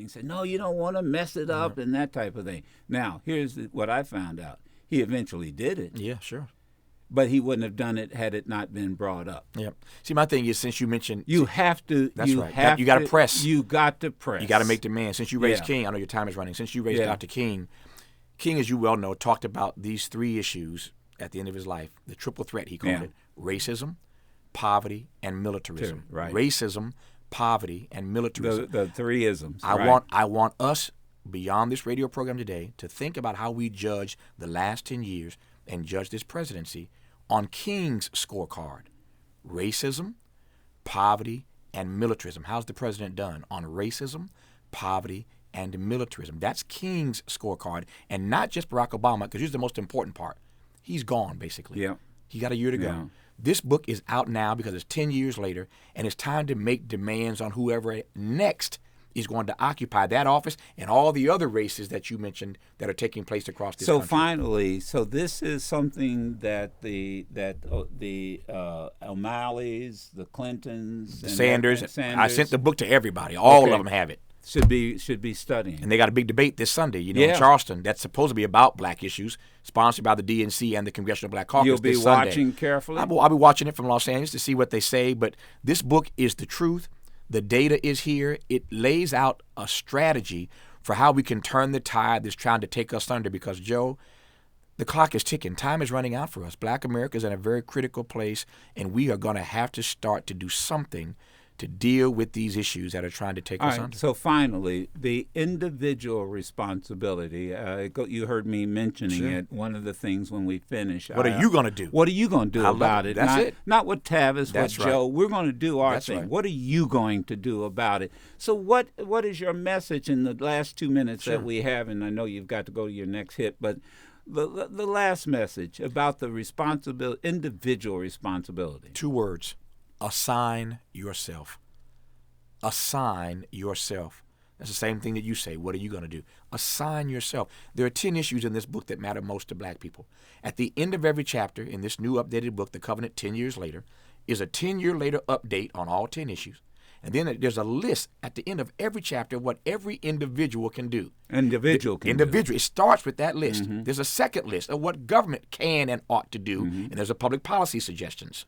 He said, no, you don't want to mess it up and that type of thing. Now, here's what I found out. He eventually did it. Yeah, sure. But he wouldn't have done it had it not been brought up. Yep. See, my thing is, since you mentioned, you have to. That's right. You got to press. You got to press. You got to make demands. Since you raised King, I know your time is running. Since you raised Dr. King, as you well know, talked about these three issues at the end of his life. The triple threat, he called it: racism, poverty, and militarism. Right. Racism, poverty, and militarism. The three isms. I want us beyond this radio program today to think about how we judge the last 10 years and judge this presidency on King's scorecard: racism, poverty, and militarism. How's the president done on racism, poverty, and militarism? That's King's scorecard, and not just Barack Obama, because here's the most important part. He's gone, basically. Yeah. He got a year to go. This book is out now because it's 10 years later, and it's time to make demands on whoever next is going to occupy that office and all the other races that you mentioned that are taking place across this country. So finally, this is something that the O'Malley's, the Clintons, and Sanders. I sent the book to everybody. All of them have it. Should be studying. And they got a big debate this Sunday, in Charleston. That's supposed to be about black issues, sponsored by the DNC and the Congressional Black Caucus. You'll be watching carefully? I'll be watching it from Los Angeles to see what they say. But this book is the truth. The data is here. It lays out a strategy for how we can turn the tide that's trying to take us under, because, Joe, the clock is ticking. Time is running out for us. Black America is in a very critical place, and we are going to have to start to do something to deal with these issues that are trying to take us under. So finally, the individual responsibility. You heard me mentioning it. One of the things when we finish. What are you going to do? What are you going to do about it? That's it. Not with Tavis, That's with Joe. right. We're going to do our That's thing. right. What are you going to do about it? So what is your message in the last 2 minutes that we have? And I know you've got to go to your next hit, but the last message about the individual responsibility. 2 words. Assign yourself. Assign yourself. That's the same thing that you say. What are you going to do? Assign yourself. There are 10 issues in this book that matter most to black people. At the end of every chapter in this new updated book, The Covenant 10 Years Later, is a 10-year later update on all 10 issues. And then there's a list at the end of every chapter of what every individual can do. Individual. It starts with that list. Mm-hmm. There's a second list of what government can and ought to do, and there's a public policy suggestions.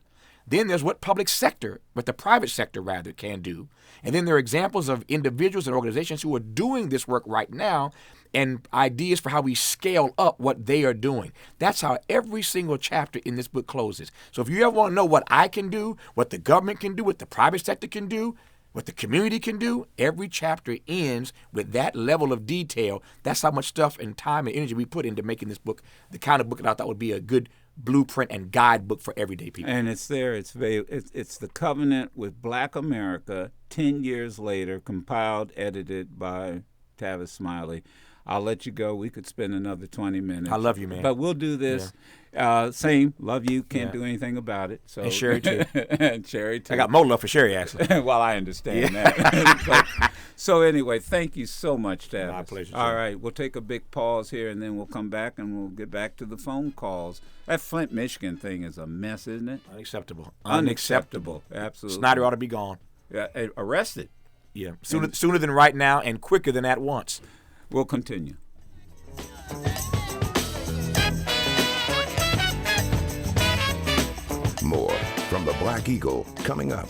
Then there's what the private sector rather can do. And then there are examples of individuals and organizations who are doing this work right now and ideas for how we scale up what they are doing. That's how every single chapter in this book closes. So if you ever want to know what I can do, what the government can do, what the private sector can do, what the community can do, every chapter ends with that level of detail. That's how much stuff and time and energy we put into making this book the kind of book that I thought would be a good blueprint and guidebook for everyday people. And it's there. It's The Covenant with Black America, 10 years later, compiled, edited by Tavis Smiley. I'll let you go. We could spend another 20 minutes. I love you, man. But we'll do this. Yeah. Same. Love you. Can't do anything about it. So. And Sherry, too. And Sherry, too. I got more love for Sherry, actually. Well, I understand that. So anyway, thank you so much, Tavis. My pleasure. All right. We'll take a big pause here, and then we'll come back, and we'll get back to the phone calls. That Flint, Michigan thing is a mess, isn't it? Unacceptable. Absolutely. Snyder ought to be gone. Yeah, arrested. Yeah. Sooner than right now and quicker than at once. We'll continue. More from the Black Eagle coming up.